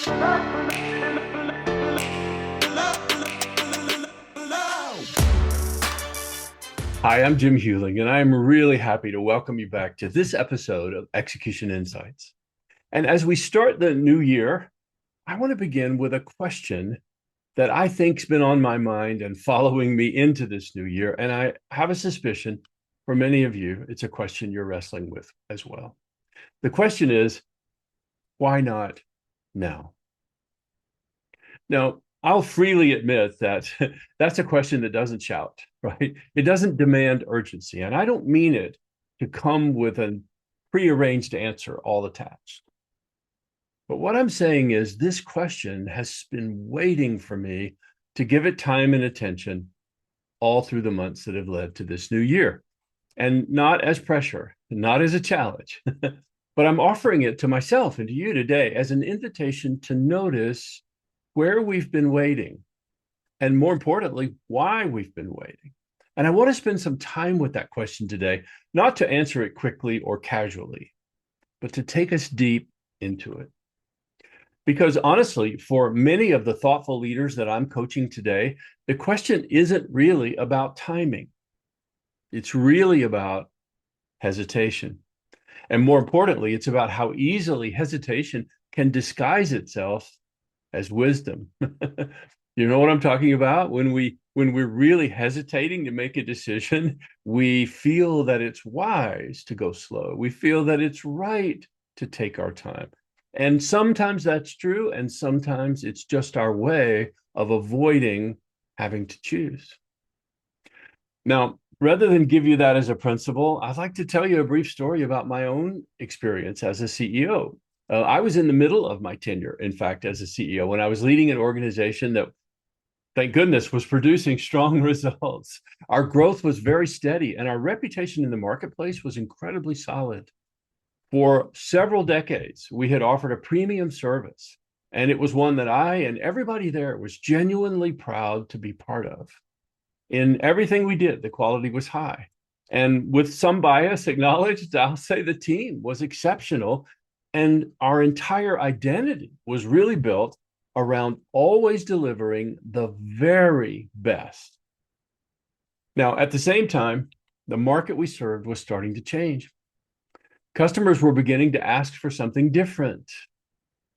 Hi, I'm Jim Huling, and I'm really happy to welcome you back to this episode of Execution Insights. And as we start the new year, I want to begin with a question that I think's been on my mind and following me into this new year. And I have a suspicion for many of you, it's a question you're wrestling with as well. The question is, why not now? Now, I'll freely admit that that's a question that doesn't shout, right? It doesn't demand urgency. And I don't mean it to come with a prearranged answer all attached. But what I'm saying is this question has been waiting for me to give it time and attention all through the months that have led to this new year. And not as pressure, not as a challenge, but I'm offering it to myself and to you today as an invitation to notice where we've been waiting, and more importantly, why we've been waiting. And I want to spend some time with that question today, not to answer it quickly or casually, but to take us deep into it. Because honestly, for many of the thoughtful leaders that I'm coaching today, the question isn't really about timing. It's really about hesitation. And more importantly, it's about how easily hesitation can disguise itself as wisdom. You know what I'm talking about? When we're really hesitating to make a decision, we feel that it's wise to go slow. We feel that it's right to take our time. And sometimes that's true, and sometimes it's just our way of avoiding having to choose. Now, rather than give you that as a principle, I'd like to tell you a brief story about my own experience as a CEO. I was in the middle of my tenure, in fact, as a CEO, when I was leading an organization that, thank goodness, was producing strong results. Our growth was very steady, and our reputation in the marketplace was incredibly solid. For several decades, we had offered a premium service, and it was one that I and everybody there was genuinely proud to be part of. In everything we did, the quality was high. And with some bias acknowledged, I'll say the team was exceptional. And our entire identity was really built around always delivering the very best. Now, at the same time, the market we served was starting to change. Customers were beginning to ask for something different.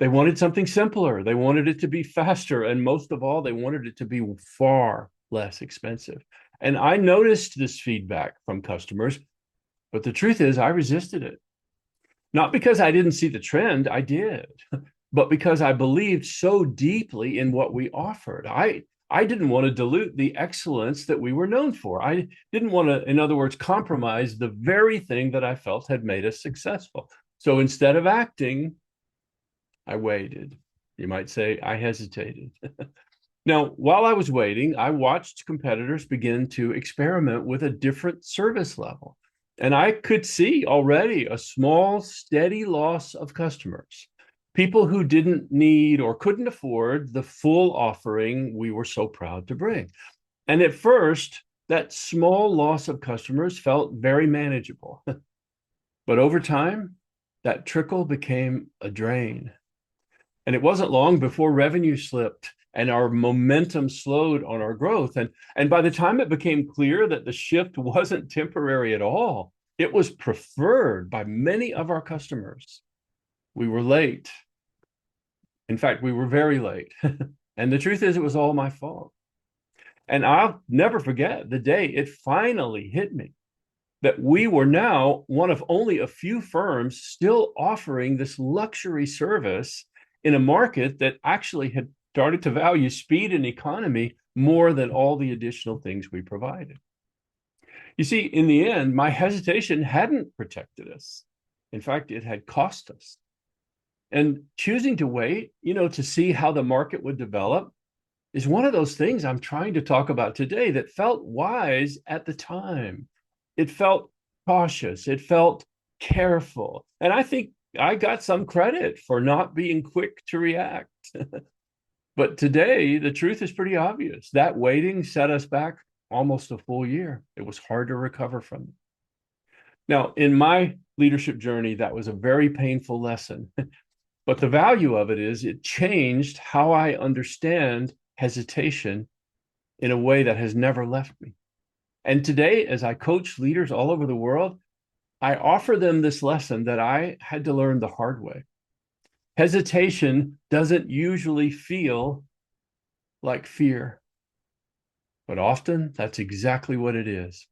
They wanted something simpler. They wanted it to be faster. And most of all, they wanted it to be far less expensive. And I noticed this feedback from customers, but the truth is I resisted it. Not because I didn't see the trend, I did, but because I believed so deeply in what we offered. I didn't want to dilute the excellence that we were known for. I didn't want to, in other words, compromise the very thing that I felt had made us successful. So instead of acting, I waited. You might say I hesitated. Now, while I was waiting, I watched competitors begin to experiment with a different service level. And I could see already a small, steady loss of customers, people who didn't need or couldn't afford the full offering we were so proud to bring. And at first, that small loss of customers felt very manageable. But over time, that trickle became a drain. And it wasn't long before revenue slipped and our momentum slowed on our growth. And by the time it became clear that the shift wasn't temporary at all, it was preferred by many of our customers. We were late. In fact, we were very late. And the truth is, it was all my fault. And I'll never forget the day it finally hit me that we were now one of only a few firms still offering this luxury service in a market that actually had started to value speed and economy more than all the additional things we provided. You see, in the end, my hesitation hadn't protected us. In fact, it had cost us. And choosing to wait, to see how the market would develop is one of those things I'm trying to talk about today that felt wise at the time. It felt cautious. It felt careful. And I think I got some credit for not being quick to react. But today, the truth is pretty obvious. That waiting set us back almost a full year. It was hard to recover from it. Now, in my leadership journey, that was a very painful lesson. But the value of it is it changed how I understand hesitation in a way that has never left me. And today, as I coach leaders all over the world, I offer them this lesson that I had to learn the hard way. Hesitation doesn't usually feel like fear, but often that's exactly what it is.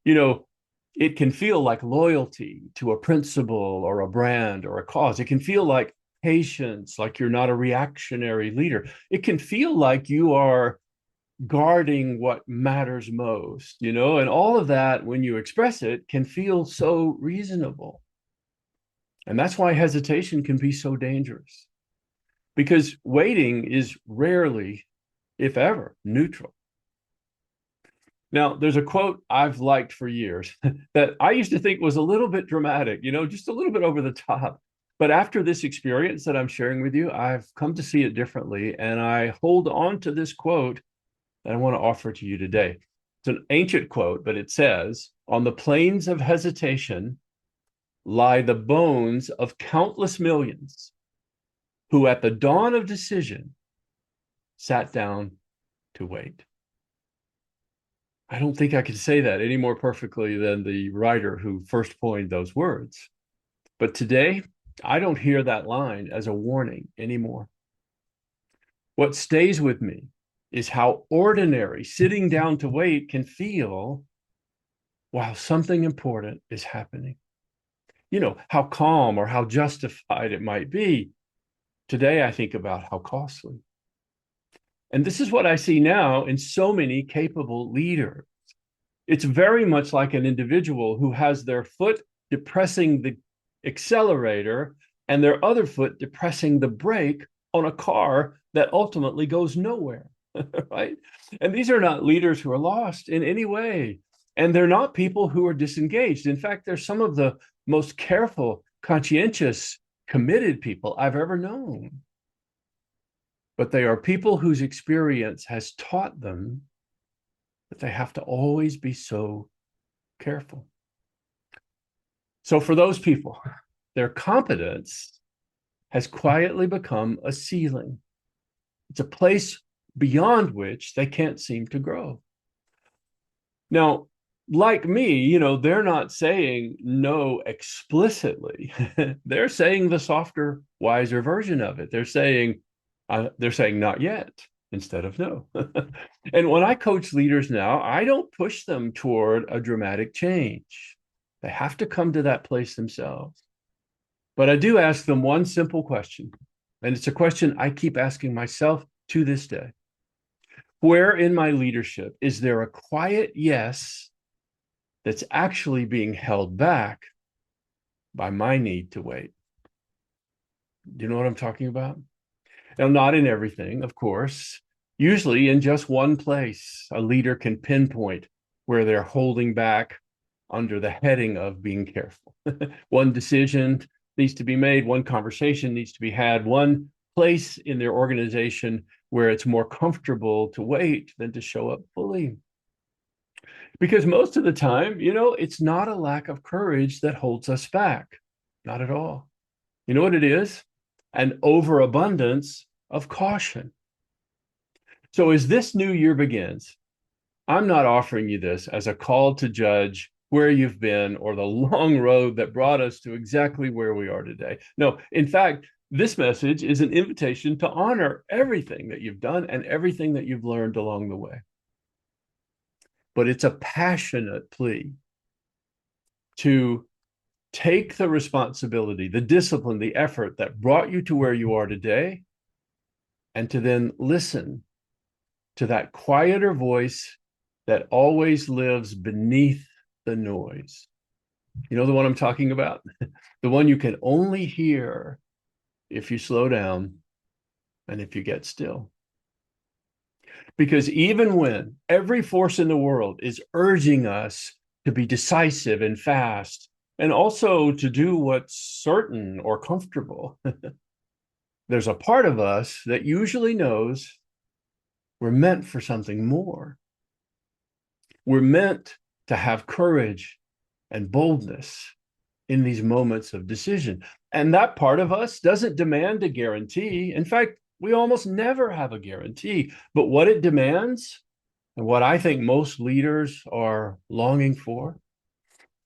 You know, it can feel like loyalty to a principle or a brand or a cause. It can feel like patience, like you're not a reactionary leader. It can feel like you are guarding what matters most, and all of that, when you express it, can feel so reasonable. And that's why hesitation can be so dangerous, because waiting is rarely, if ever, neutral. Now, there's a quote I've liked for years that I used to think was a little bit dramatic, just a little bit over the top. But after this experience that I'm sharing with you, I've come to see it differently. And I hold on to this quote that I want to offer to you today. It's an ancient quote, but it says, "On the plains of hesitation lie the bones of countless millions who at the dawn of decision sat down to wait." I don't think I could say that any more perfectly than the writer who first coined those words. But today, I don't hear that line as a warning anymore. What stays with me is how ordinary sitting down to wait can feel while something important is happening. How calm or how justified it might be. Today, I think about how costly. And this is what I see now in so many capable leaders. It's very much like an individual who has their foot depressing the accelerator and their other foot depressing the brake on a car that ultimately goes nowhere, right? And these are not leaders who are lost in any way. And they're not people who are disengaged. In fact, they're some of the most careful, conscientious, committed people I've ever known. But they are people whose experience has taught them that they have to always be so careful. So for those people, their competence has quietly become a ceiling. It's a place beyond which they can't seem to grow. Now, like me, they're not saying no explicitly. They're saying the softer, wiser version of it. They're saying not yet instead of no. And when I coach leaders now, I don't push them toward a dramatic change. They have to come to that place themselves. But I do ask them one simple question, and it's a question I keep asking myself to this day. Where in my leadership is there a quiet yes that's actually being held back by my need to wait? Do you know what I'm talking about? Now, not in everything, of course. Usually in just one place, a leader can pinpoint where they're holding back under the heading of being careful. One decision needs to be made, one conversation needs to be had, one place in their organization where it's more comfortable to wait than to show up fully. Because most of the time, it's not a lack of courage that holds us back. Not at all. You know what it is? An overabundance of caution. So as this new year begins, I'm not offering you this as a call to judge where you've been or the long road that brought us to exactly where we are today. No, in fact, this message is an invitation to honor everything that you've done and everything that you've learned along the way. But it's a passionate plea to take the responsibility, the discipline, the effort that brought you to where you are today, and to then listen to that quieter voice that always lives beneath the noise. You know the one I'm talking about? The one you can only hear if you slow down and if you get still. Because even when every force in the world is urging us to be decisive and fast, and also to do what's certain or comfortable, there's a part of us that usually knows we're meant for something more. We're meant to have courage and boldness in these moments of decision. And that part of us doesn't demand a guarantee. In fact, we almost never have a guarantee. But what it demands, and what I think most leaders are longing for,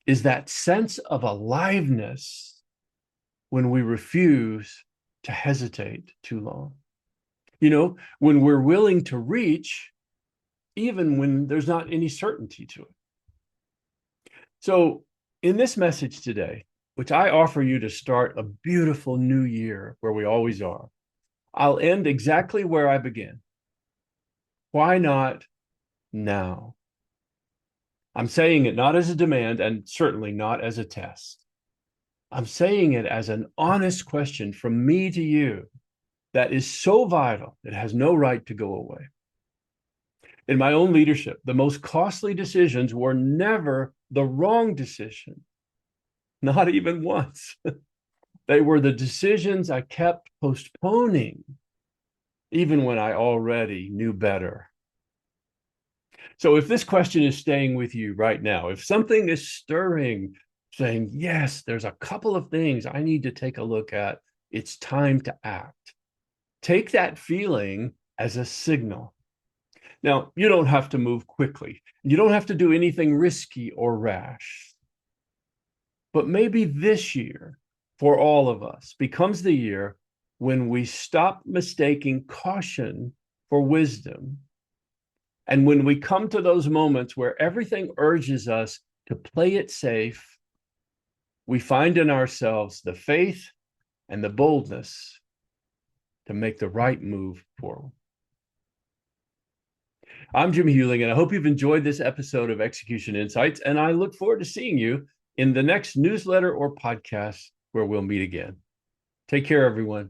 is that sense of aliveness when we refuse to hesitate too long. When we're willing to reach, even when there's not any certainty to it. So, in this message today, which I offer you to start a beautiful new year where we always are, I'll end exactly where I began. Why not now? I'm saying it not as a demand and certainly not as a test. I'm saying it as an honest question from me to you that is so vital, it has no right to go away. In my own leadership, the most costly decisions were never the wrong decision, not even once. They were the decisions I kept postponing, even when I already knew better. So if this question is staying with you right now, if something is stirring, saying, yes, there's a couple of things I need to take a look at, it's time to act. Take that feeling as a signal. Now, you don't have to move quickly. You don't have to do anything risky or rash. But maybe this year, for all of us, becomes the year when we stop mistaking caution for wisdom. And when we come to those moments where everything urges us to play it safe, we find in ourselves the faith and the boldness to make the right move forward. I'm Jim Huling, and I hope you've enjoyed this episode of Execution Insights, and I look forward to seeing you in the next newsletter or podcast where we'll meet again. Take care, everyone.